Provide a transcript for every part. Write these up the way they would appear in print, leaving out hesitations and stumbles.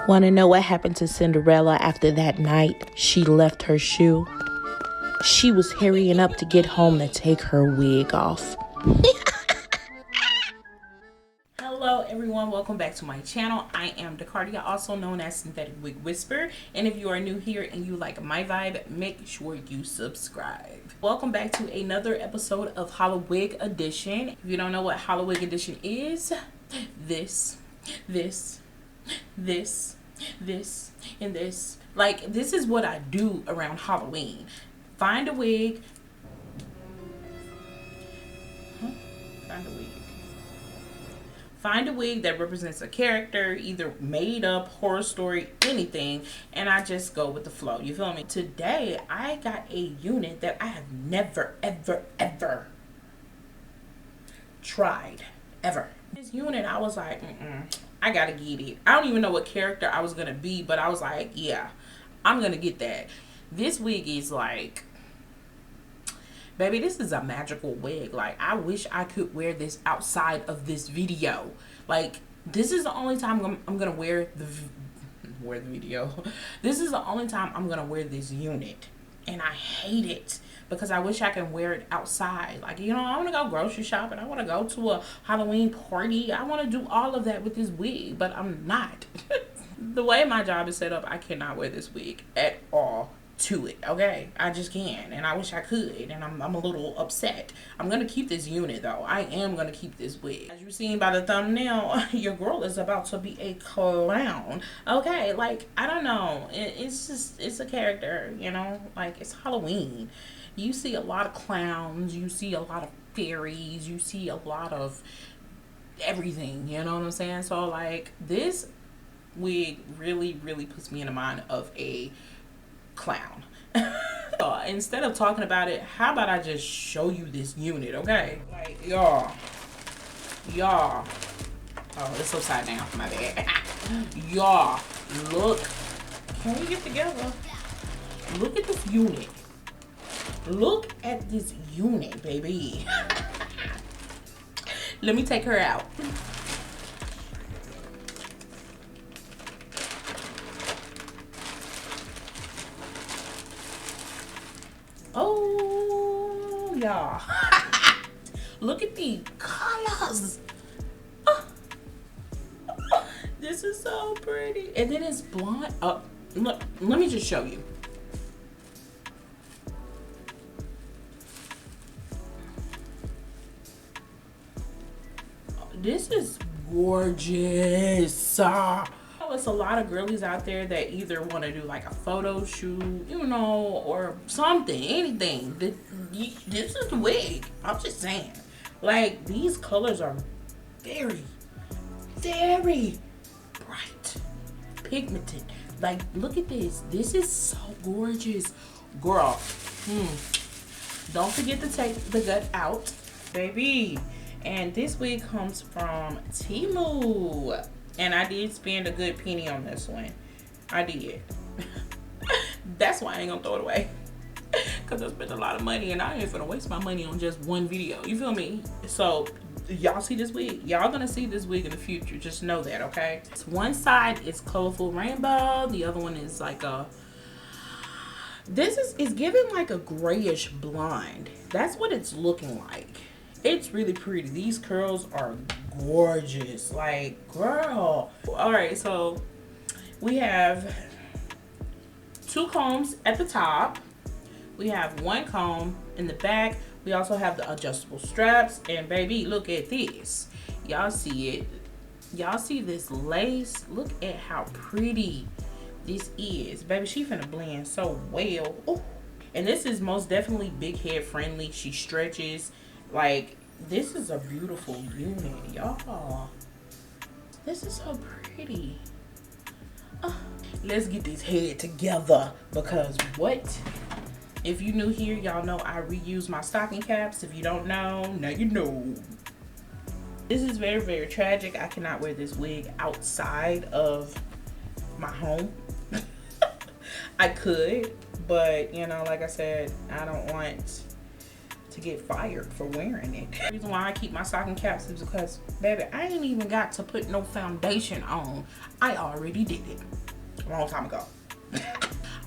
Want to know what happened to Cinderella after that night she left her shoe? She was hurrying up to get home to take her wig off. Hello everyone, welcome back to my channel. I am IAMDACARDIA, also known as Synthetic Wig Whisperer. And if you are new here and you like my vibe, make sure you subscribe. Welcome back to another episode of HALLOWIG Edition. If you don't know what HALLOWIG Edition is, this, and this. Like, this is what I do around Halloween. Find a wig. Find a wig that represents a character, either made up, horror story, anything, and I just go with the flow. You feel me? Today, I got a unit that I have never, ever tried. Ever. This unit, I was like, I gotta get it. I don't even know what character I was gonna be, but I was like, yeah, I'm gonna get that. This wig is like, baby, this is a magical wig. Like, I wish I could wear this outside of this video. Like, this is the only time I'm gonna wear the video. This is the only time I'm gonna wear this unit, and I hate it because I wish I can wear it outside. Like, you know, I want to go grocery shopping. I want to go to a Halloween party. I want to do all of that with this wig, but I'm not. The way my job is set up, I cannot wear this wig at all to it, okay? I just can't, and I wish I could, and I'm a little upset. I'm gonna keep this unit though. I am gonna keep this wig. As you've seen by the thumbnail, your girl is about to be a clown, okay? Like, I don't know, it's just, it's a character, you know? Like, it's Halloween. You see a lot of clowns, you see a lot of fairies, you see a lot of everything, you know what I'm saying? So like, this wig really puts me in the mind of a clown. So instead of talking about it, how about I just show you this unit, okay? Like, y'all, oh, it's upside down, my bad. Y'all, look, can we get together? Look at this unit. Look at this unit, baby. Let me take her out. Oh, y'all. Look at the colors. This is so pretty. And then it's blonde. Look, let me just show you. This is gorgeous. It's a lot of girlies out there that either want to do like a photo shoot, you know, or something, anything. This is the wig. I'm just saying. Like, these colors are very bright, pigmented. Like, look at this. This is so gorgeous, girl. Don't forget to take the gut out, baby. And this wig comes from Temu. And I did spend a good penny on this one. I did. That's why I ain't gonna throw it away. Because I spent a lot of money and I ain't gonna waste my money on just one video. You feel me? So, y'all see this wig? Y'all gonna see this wig in the future. Just know that, okay? One side is colorful rainbow. The other one is like a... This is giving like a grayish blonde. That's what it's looking like. It's really pretty. These curls are gorgeous. Like, girl. All right, so we have 2 combs at the top. We have 1 comb in the back. We also have the adjustable straps. And baby, look at this. Y'all see it. Y'all see this lace? Look at how pretty this is. Baby, she finna blend so well. Ooh. And this is most definitely big head friendly. She stretches. Like, this is a beautiful unit, y'all. This is so pretty. Let's get this head together, because what? If you new here, y'all know I reuse my stocking caps. If you don't know, now you know. This is very tragic. I cannot wear this wig outside of my home. I could, but you know, like I said, I don't want to get fired for wearing it. The reason why I keep my stocking caps is because, baby, I ain't even got to put no foundation on. I already did it a long time ago.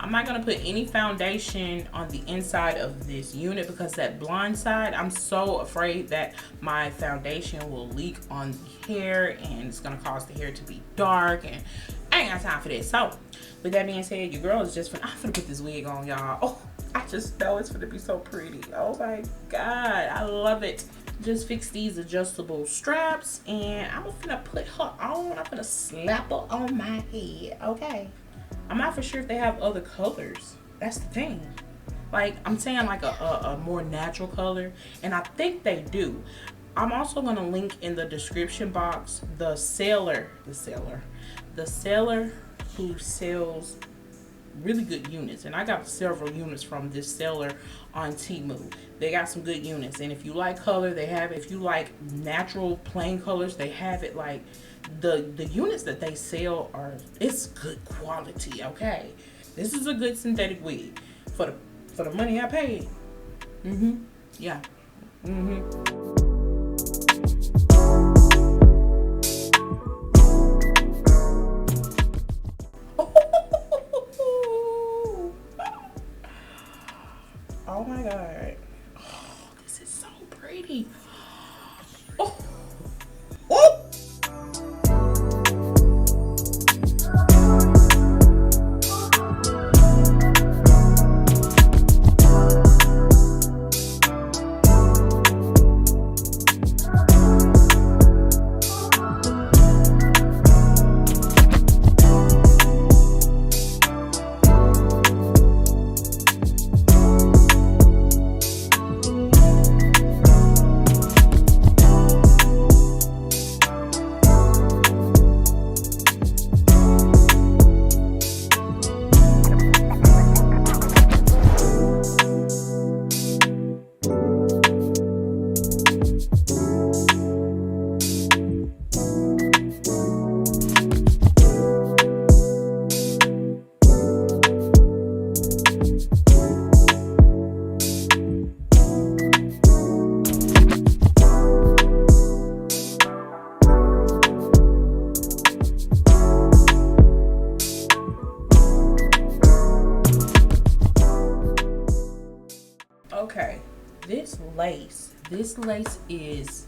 I'm not gonna put any foundation on the inside of this unit because that blonde side, I'm so afraid that my foundation will leak on the hair and it's gonna cause the hair to be dark, and I ain't got time for this. So with that being said, your girl is just I'm finna put this wig on, y'all. Oh, I just know it's gonna be so pretty. Oh my God, I love it. Just fix these adjustable straps and I'm finna put her on. I'm gonna slap her on my head, okay? I'm not for sure if they have other colors. That's the thing. Like, I'm saying like a more natural color, and I think they do. I'm also gonna link in the description box the seller who sells really good units, and I got several units from this seller on Temu. They got some good units, and if you like color, they have it. If you like natural plain colors, they have it. Like the units that they sell it's good quality, okay? This is a good synthetic wig for the money I paid. Yeah. Oh my God. Oh, this is so pretty. Oh. Oh. Okay, this lace is